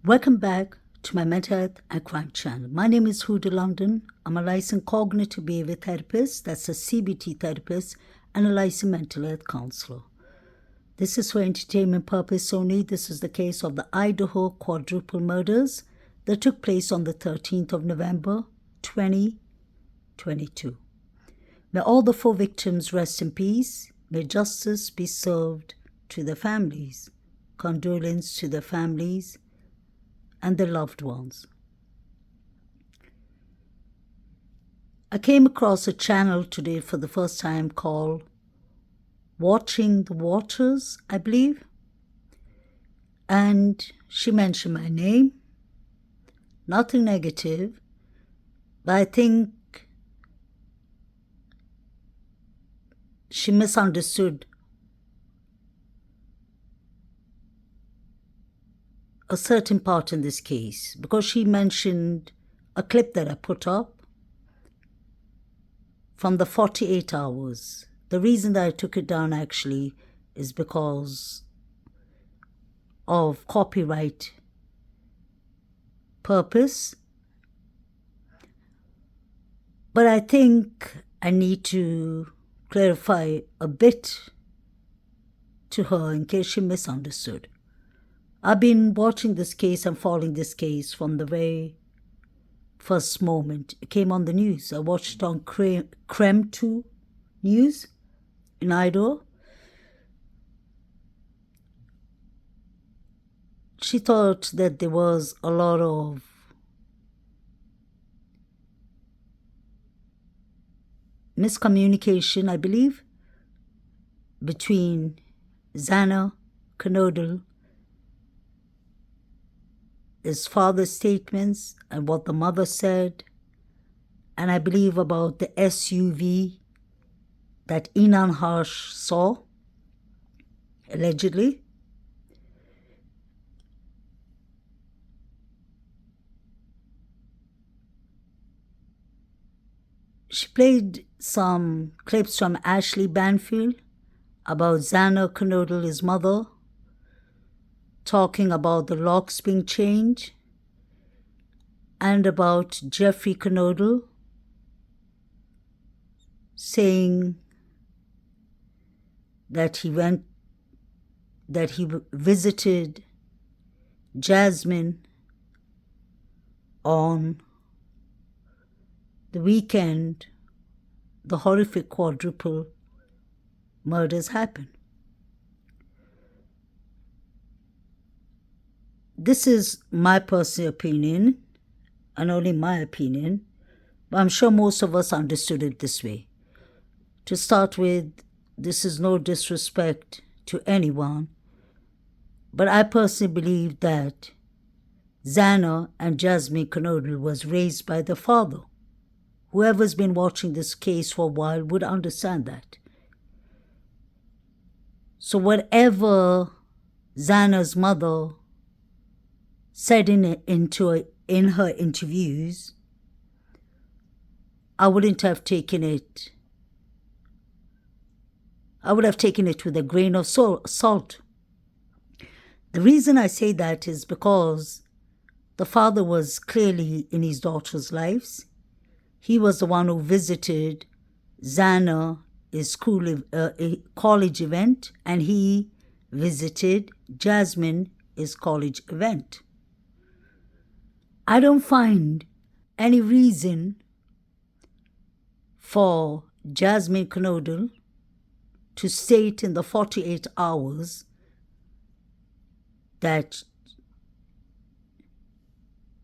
Welcome back to my Mental Health and Crime channel. My name is Huda London. I'm a licensed cognitive behavior therapist, that's a CBT therapist, and a licensed mental health counselor. This is for entertainment purpose only. This is the case of the Idaho quadruple murders that took place on the 13th of November, 2022. May all the 4 victims rest in peace. May justice be served to their families. Condolence to their families and their loved ones. I came across a channel today for the first time called Watching the Waters, I believe. And she mentioned my name. Nothing negative, but I think she misunderstood a certain part in this case because she mentioned a clip that I put up from the 48 hours. The reason that I took it down actually is because of copyright purpose. But I think I need to clarify a bit to her in case she misunderstood. I've been watching this case and following this case from the very first moment it came on the news. I watched it on Creme 2 News in Idaho. She thought that there was a lot of miscommunication, I believe, between Xana Kernodle, his father's statements and what the mother said, and I believe about the SUV that Inan Harsh saw, allegedly. She played some clips from Ashley Banfield about Xana Kernodle, his mother, talking about the locks being changed, and about Jeffrey Kernodle saying that he visited Jasmine on the weekend the horrific quadruple murders happened. This is my personal opinion, and only my opinion, but I'm sure most of us understood it this way. To start with, this is no disrespect to anyone, but I personally believe that Xana and Jasmine Kernodle was raised by the father. Whoever's been watching this case for a while would understand that. So whatever Xana's mother said in her interviews, I would have taken it with a grain of salt. The reason I say that is because the father was clearly in his daughter's lives. He was the one who visited Xana, his college event, and he visited Jasmine, his college event. I don't find any reason for Jasmine Kernodle to state in the 48 hours that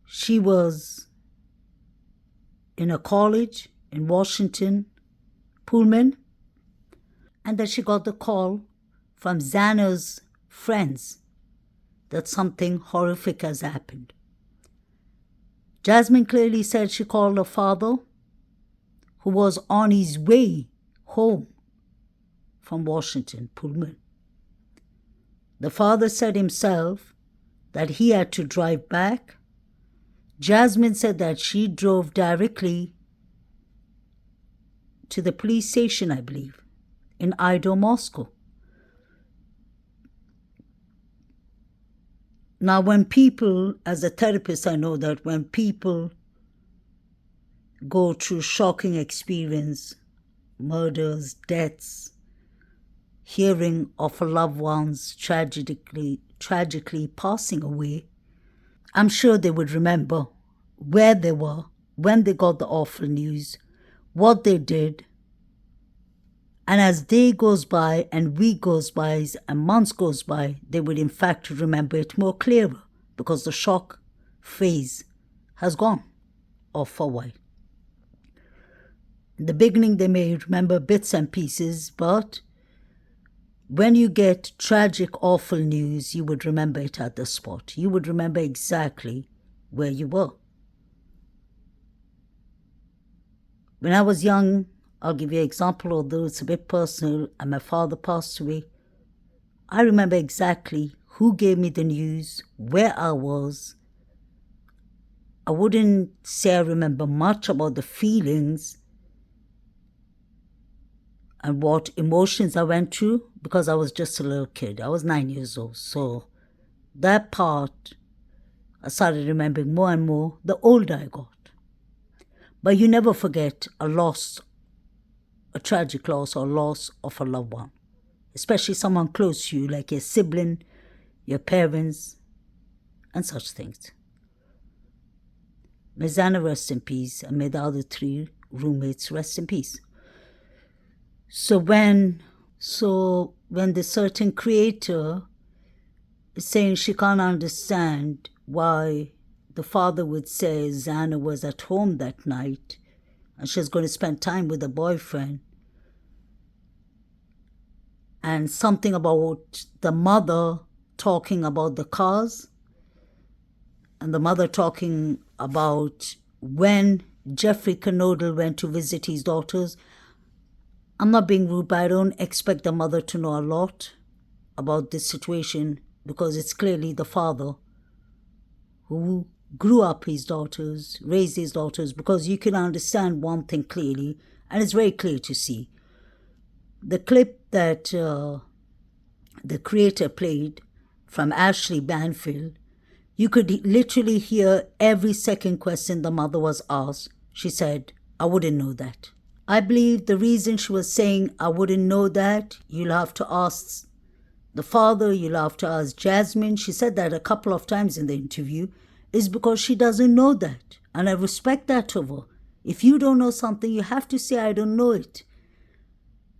she was in a college in Washington, Pullman, and that she got the call from Xana's friends that something horrific has happened. Jasmine clearly said she called her father, who was on his way home from Washington, Pullman. The father said himself that he had to drive back. Jasmine said that she drove directly to the police station, I believe, in Idaho, Moscow. Now, when people, as a therapist, I know that when people go through shocking experience, murders, deaths, hearing of loved ones tragically passing away, I'm sure they would remember where they were when they got the awful news, what they did. And as day goes by and week goes by and months goes by, they would in fact remember it more clearer because the shock phase has gone off for a while. In the beginning, they may remember bits and pieces, but when you get tragic, awful news, you would remember it at the spot. You would remember exactly where you were. When I was young, I'll give you an example, although it's a bit personal, and my father passed away. I remember exactly who gave me the news, where I was. I wouldn't say I remember much about the feelings and what emotions I went through because I was just a little kid. I was 9 years old. So that part, I started remembering more and more the older I got. But you never forget a loss, a tragic loss or loss of a loved one, especially someone close to you, like your sibling, your parents, and such things. May Zana rest in peace, and may the other 3 roommates rest in peace. So when the certain creator is saying she can't understand why the father would say Zana was at home that night and she's going to spend time with a boyfriend, and something about the mother talking about the cars and the mother talking about when Jeffrey Knodel went to visit his daughters. I'm not being rude, but I don't expect the mother to know a lot about this situation because it's clearly the father who grew up his daughters, raised his daughters, because you can understand one thing clearly, and it's very clear to see. The clip that the creator played from Ashley Banfield, you could literally hear every second question the mother was asked. She said, I wouldn't know that. I believe the reason she was saying, I wouldn't know that, you'll have to ask the father, you'll have to ask Jasmine. She said that a couple of times in the interview, is because she doesn't know that. And I respect that of her. If you don't know something, you have to say, I don't know it.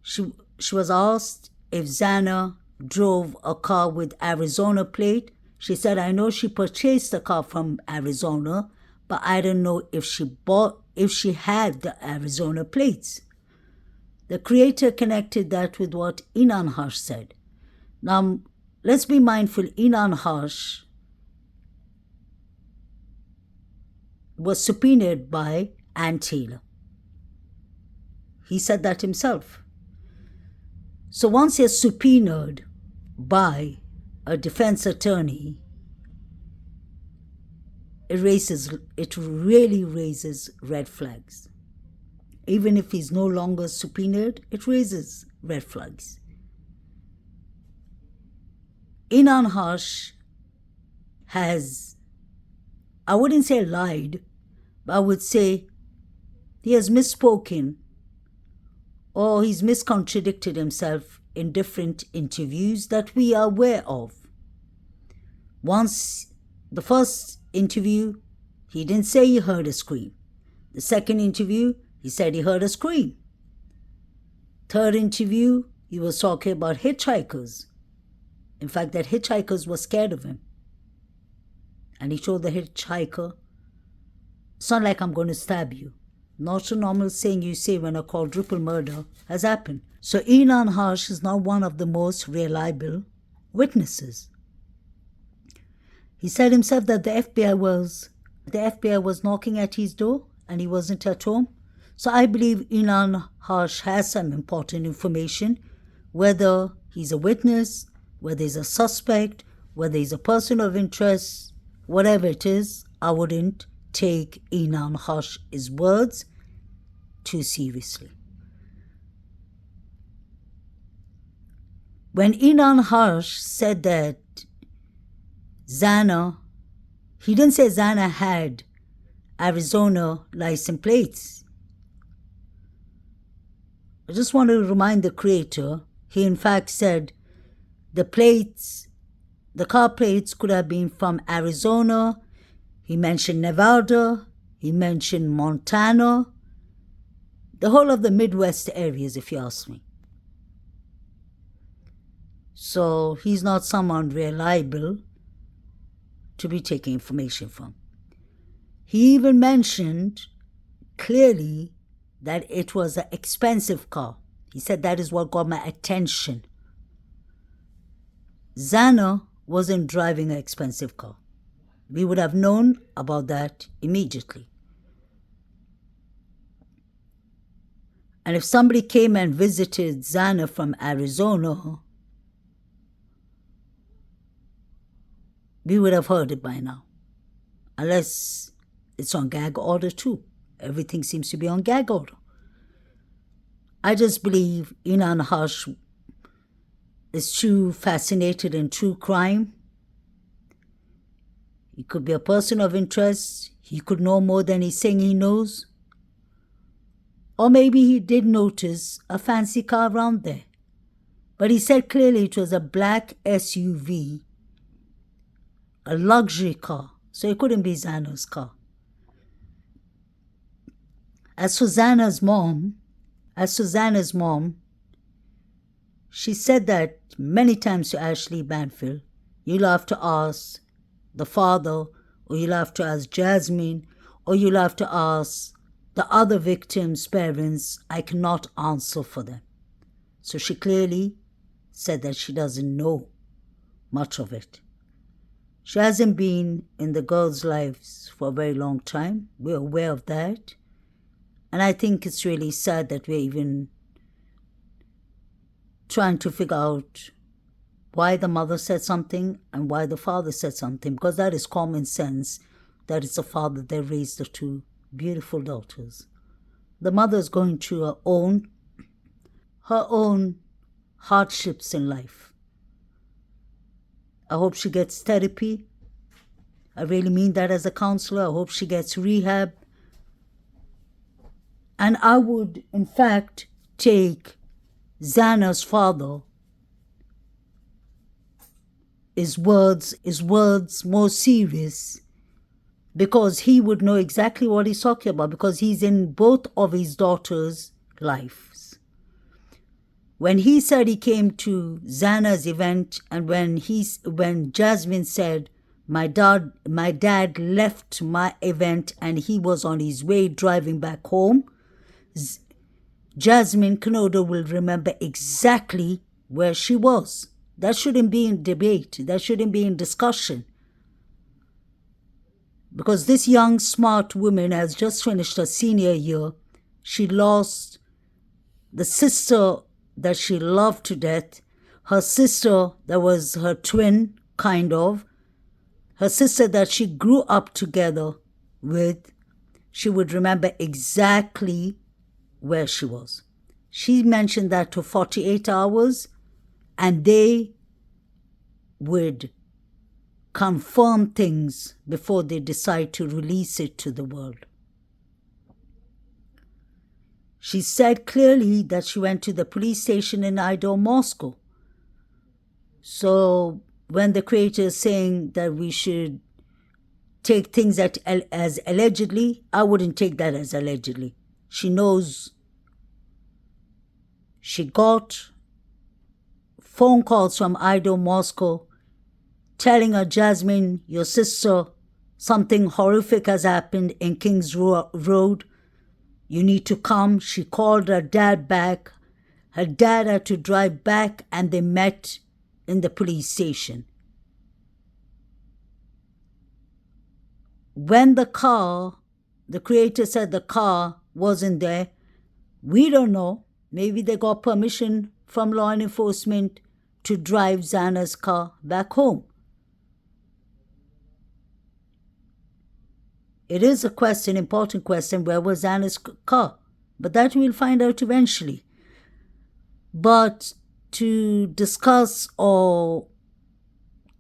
She was asked if Zana drove a car with Arizona plate. She said, I know she purchased the car from Arizona, but I don't know if she had the Arizona plates. The creator connected that with what Inan Harsh said. Now, let's be mindful, Inan Harsh was subpoenaed by Ann Taylor. He said that himself. So once you're subpoenaed by a defense attorney, it really raises red flags. Even if he's no longer subpoenaed, it raises red flags. Inan Harsh has, I wouldn't say lied, but I would say he has misspoken or he's miscontradicted himself in different interviews that we are aware of. Once, the first interview, he didn't say he heard a scream. The second interview, he said he heard a scream. Third interview, he was talking about hitchhikers. In fact, that hitchhikers were scared of him. And he told the hitchhiker, it's not like I'm going to stab you. Not a normal saying you say when a quadruple murder has happened. So Inan Harsh is now one of the most reliable witnesses. He said himself that the FBI was knocking at his door and he wasn't at home. So I believe Inan Harsh has some important information, whether he's a witness, whether he's a suspect, whether he's a person of interest, whatever it is. I wouldn't take Inan Harsh's words too seriously. When Inan Harsh said that Xana, he didn't say Xana had Arizona license plates. I just want to remind the creator, he in fact said the car plates could have been from Arizona. He mentioned Nevada. He mentioned Montana. The whole of the Midwest areas, if you ask me. So he's not someone reliable to be taking information from. He even mentioned clearly that it was an expensive car. He said that is what got my attention. Xana wasn't driving an expensive car. We would have known about that immediately. And if somebody came and visited Xana from Arizona, we would have heard it by now. Unless it's on gag order too. Everything seems to be on gag order. I just believe Inan Hush is too fascinated in true crime. He could be a person of interest. He could know more than he's saying he knows. Or maybe he did notice a fancy car around there. But he said clearly it was a black SUV, a luxury car. So it couldn't be Xana's car. As for Xana's mom, she said that many times to Ashley Banfield, you'll have to ask the father, or you'll have to ask Jasmine, or you'll have to ask the other victims' parents. I cannot answer for them. So she clearly said that she doesn't know much of it. She hasn't been in the girls' lives for a very long time. We're aware of that. And I think it's really sad that we're even trying to figure out why the mother said something and why the father said something, because that is common sense, that it's a father that raised the two beautiful daughters. The mother is going through her own hardships in life. I hope she gets therapy. I really mean that as a counselor. I hope she gets rehab. And I would, in fact, take Xana's father, his words more serious, because he would know exactly what he's talking about, because he's in both of his daughters' lives. When he said he came to Xana's event, and when Jasmine said, my dad left my event and he was on his way driving back home, Jasmine Knoder will remember exactly where she was. That shouldn't be in debate. That shouldn't be in discussion. Because this young, smart woman has just finished her senior year. She lost the sister that she loved to death, her sister that was her twin, kind of, her sister that she grew up together with. She would remember exactly where she was. She mentioned that to 48 hours, and they would confirm things before they decide to release it to the world. She said clearly that she went to the police station in Idaho, Moscow. So when the creator is saying that we should take things as allegedly, I wouldn't take that as allegedly. She knows. She got phone calls from Idaho, Moscow, telling her, Jasmine, your sister, something horrific has happened in Kings Road. You need to come. She called her dad back. Her dad had to drive back, and they met in the police station. When the creator said the car wasn't there, we don't know. Maybe they got permission from law enforcement to drive Xana's car back home. It is a question, important question, where was Xana's car? But that we'll find out eventually. But to discuss or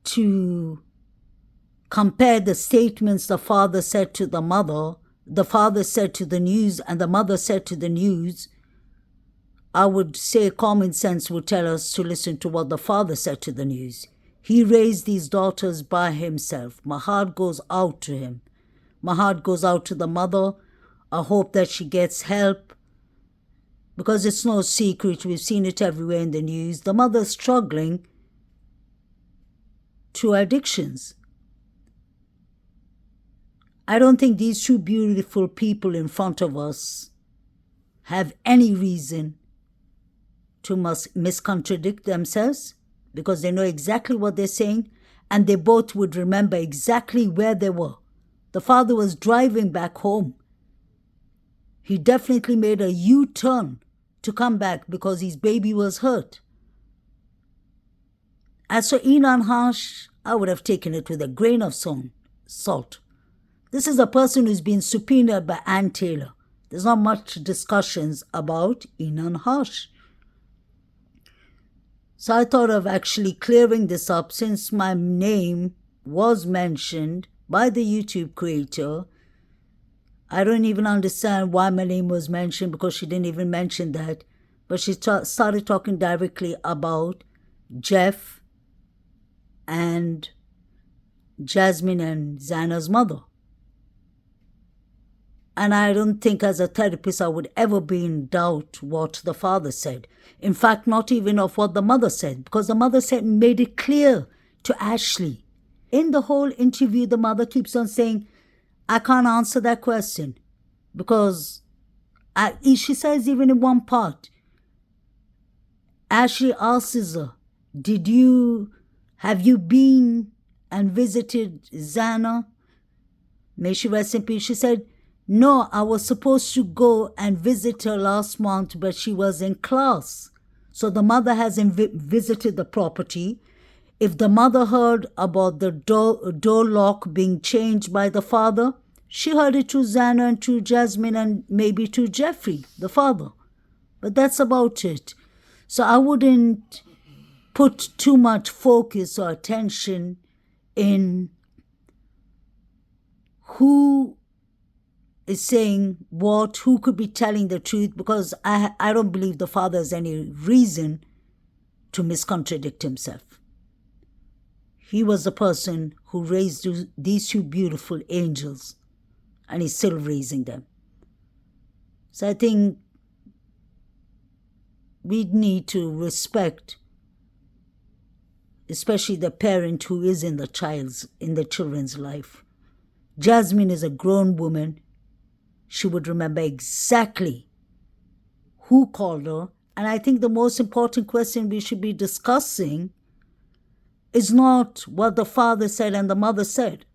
to compare the statements the father said to the mother, the father said to the news, and the mother said to the news, I would say common sense would tell us to listen to what the father said to the news. He raised these daughters by himself. My heart goes out to him. My heart goes out to the mother. I hope that she gets help, because it's no secret. We've seen it everywhere in the news. The mother's struggling to addictions. I don't think these two beautiful people in front of us have any reason to miscontradict themselves, because they know exactly what they're saying, and they both would remember exactly where they were. The father was driving back home. He definitely made a U-turn to come back because his baby was hurt. As for Enan Harsh, I would have taken it with a grain of salt. This is a person who's been subpoenaed by Ann Taylor. There's not much discussions about Enan Harsh. So I thought of actually clearing this up, since my name was mentioned by the YouTube creator. I don't even understand why my name was mentioned, because she didn't even mention that. But she started talking directly about Jeff and Jasmine and Xana's mother. And I don't think as a therapist I would ever be in doubt what the father said. In fact, not even of what the mother said, because the mother made it clear to Ashley. In the whole interview, the mother keeps on saying, I can't answer that question, because she says even in one part, Ashley asks her, have you been and visited Xana? May she rest in peace. She said, no, I was supposed to go and visit her last month, but she was in class. So the mother hasn't visited the property. If the mother heard about the door lock being changed by the father, she heard it to Xana and to Jasmine and maybe to Jeffrey, the father. But that's about it. So I wouldn't put too much focus or attention in who is saying what, who could be telling the truth, because I don't believe the father has any reason to miscontradict himself. He was the person who raised these two beautiful angels, and he's still raising them. So I think we need to respect, especially the parent who is in the children's life. Jasmine is a grown woman. She would remember exactly who called her. And I think the most important question we should be discussing is not what the father said and the mother said.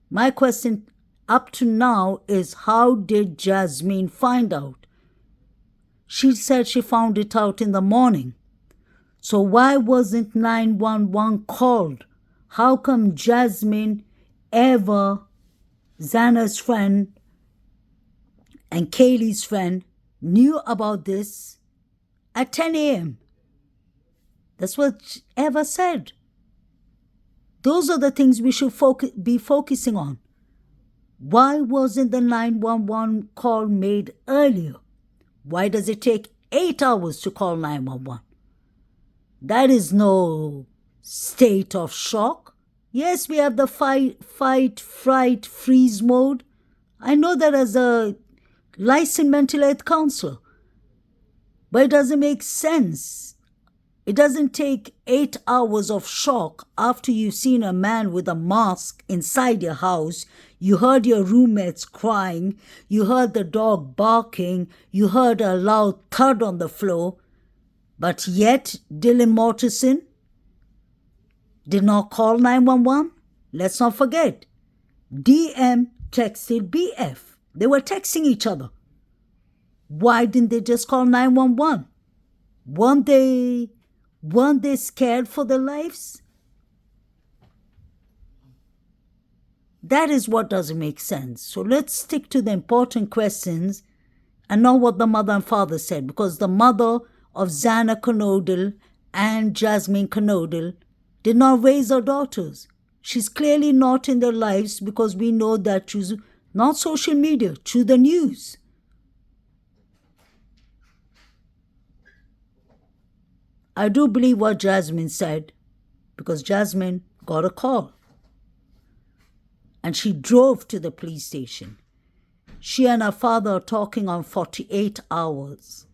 My question up to now is, how did Jasmine find out? She said she found it out in the morning. So why wasn't 911 called? How come Jasmine, Eva, Xana's friend, and Kaylee's friend knew about this at 10 a.m.? That's what Eva said. Those are the things we should be focusing on. Why wasn't the 911 call made earlier? Why does it take 8 hours to call 911? That is no state of shock. Yes, we have the fight, fright, freeze mode. I know that as a licensed mental health counselor. But it doesn't make sense. It doesn't take 8 hours of shock after you've seen a man with a mask inside your house. You heard your roommates crying. You heard the dog barking. You heard a loud thud on the floor. But yet, Dylan Mortensen did not call 911. Let's not forget, DM texted BF. They were texting each other. Why didn't they just call 911? Weren't they scared for their lives? That is what doesn't make sense. So let's stick to the important questions and not what the mother and father said, because the mother of Xana Conodle and Jasmine Conodle did not raise her daughters. She's clearly not in their lives because we know that through not social media, through the news. I do believe what Jasmine said because Jasmine got a call and she drove to the police station. She and her father are talking on 48 hours.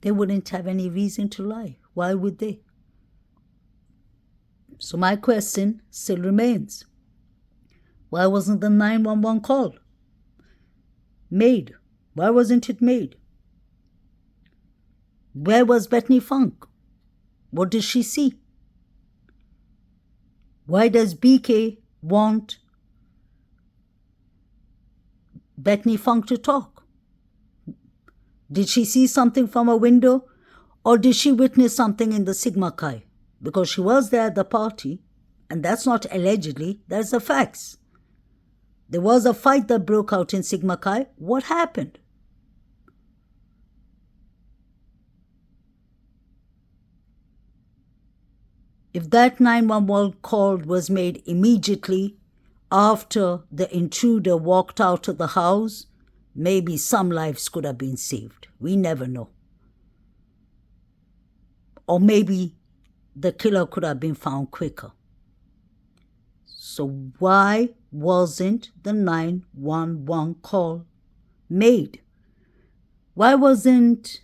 They wouldn't have any reason to lie. Why would they? So my question still remains. Why wasn't the 911 call made? Why wasn't it made? Where was Bethany Funk? What did she see? Why does BK want Bethany Funk to talk? Did she see something from a window? Or did she witness something in the Sigma Chi? Because she was there at the party, and that's not allegedly, that's the facts. There was a fight that broke out in Sigma Chi. What happened? If that 911 call was made immediately after the intruder walked out of the house, maybe some lives could have been saved. We never know. Or maybe the killer could have been found quicker. So why wasn't the 911 call made? Why wasn't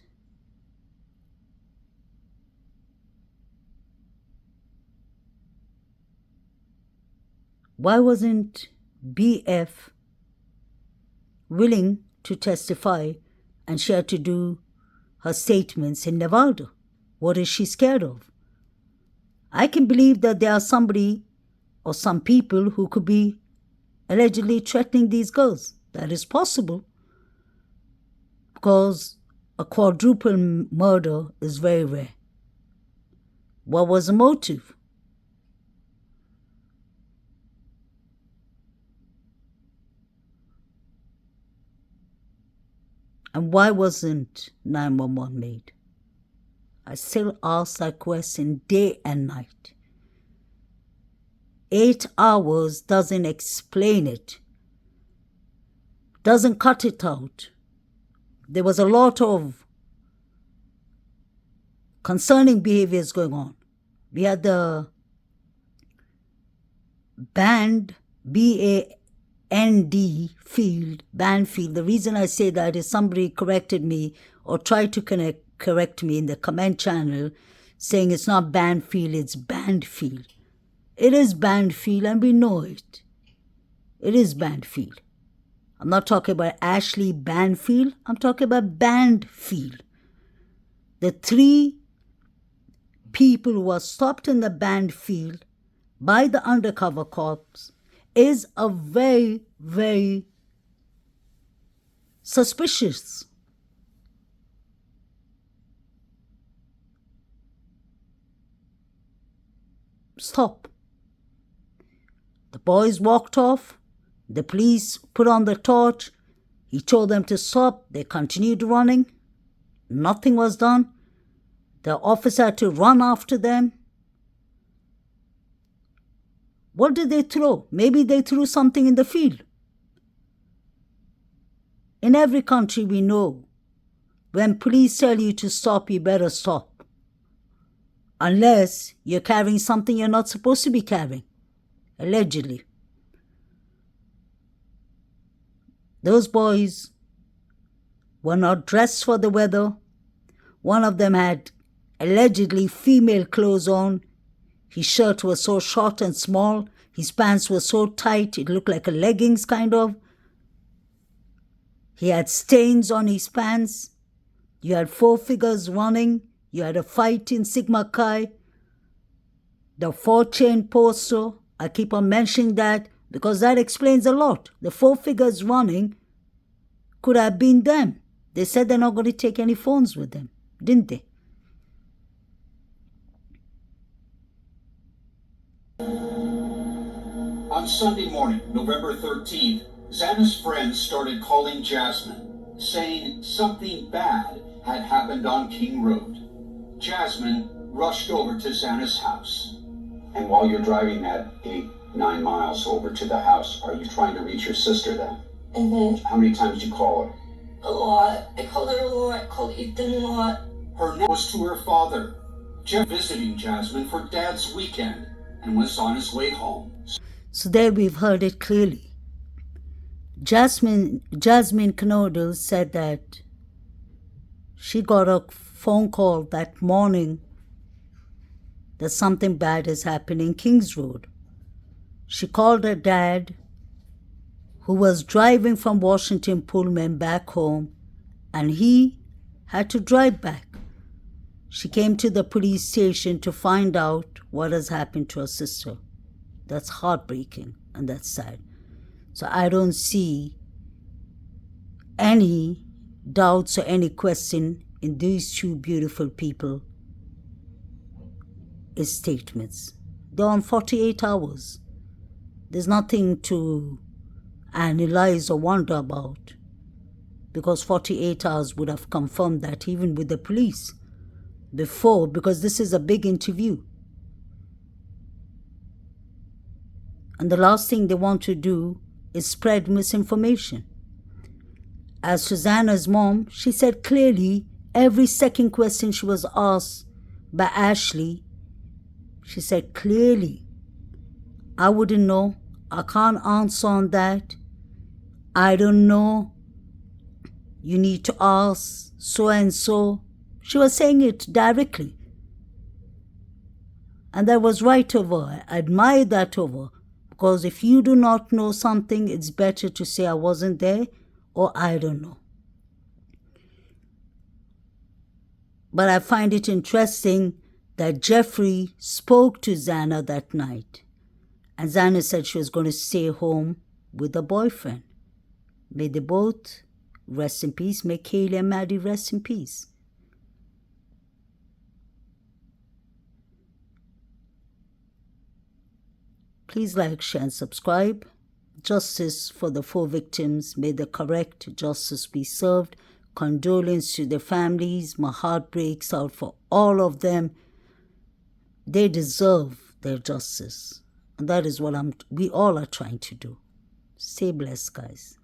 BF willing to testify and she had to do her statements in Nevada? What is she scared of? I can believe that there are somebody or some people who could be allegedly threatening these girls. That is possible because a quadruple murder is very rare. What was the motive? And why wasn't 911 made? I still ask that question day and night. 8 hours doesn't explain it, doesn't cut it out. There was a lot of concerning behaviors going on. We had the band, BAND field, band field. The reason I say that is somebody corrected me or tried to correct me in the comment channel saying it's not band field, it's band field. It is band field and we know it. It is band field. I'm not talking about Ashley Banfield. I'm talking about Bandfield. The 3 people who were stopped in the Bandfield by the undercover cops is a very, very suspicious. Stop. The boys walked off. The police put on the torch. He told them to stop. They continued running. Nothing was done. The officer had to run after them. What did they throw? Maybe they threw something in the field. In every country we know, when police tell you to stop, you better stop. Unless you're carrying something you're not supposed to be carrying. Allegedly. Those boys were not dressed for the weather. One of them had allegedly female clothes on. His shirt was so short and small. His pants were so tight, it looked like a leggings kind of. He had stains on his pants. You had 4 figures running. You had a fight in Sigma Chi. The 4-chain poster, I keep on mentioning that because that explains a lot. The 4 figures running could have been them. They said they're not going to take any phones with them, didn't they? On Sunday morning, November 13th, Xana's friends started calling Jasmine, saying something bad had happened on King Road. Jasmine rushed over to Xana's house. And while you're driving that 8-9 miles over to the house, are you trying to reach your sister then? Mm-hmm. How many times did you call her? A lot. I called her a lot. I called Ethan a lot. Her name was to her father. Jeff visiting Jasmine for Dad's weekend and was on his way home. So there we've heard it clearly. Jasmine Knodel said that she got a phone call that morning that something bad is happening in Kings Road. She called her dad, who was driving from Washington Pullman back home, and he had to drive back. She came to the police station to find out what has happened to her sister. That's heartbreaking and that's sad. So I don't see any doubts or any question in these two beautiful people's statements. They're on 48 hours. There's nothing to analyze or wonder about, because 48 hours would have confirmed that even with the police before, because this is a big interview. And the last thing they want to do is spread misinformation. As Susanna's mom, she said clearly every second question she was asked by Ashley, she said clearly, I wouldn't know, I can't answer on that, I don't know, you need to ask so and so. She was saying it directly. And that was right of her. I admire that of her. Because if you do not know something, it's better to say I wasn't there or I don't know. But I find it interesting that Jeffrey spoke to Xana that night. And Xana said she was going to stay home with her boyfriend. May they both rest in peace. May Kaylee and Maddie rest in peace. Please like, share, and subscribe. Justice for the 4 victims. May the correct justice be served. Condolence to the families. My heart breaks out for all of them. They deserve their justice. And that is what we all are trying to do. Stay blessed, guys.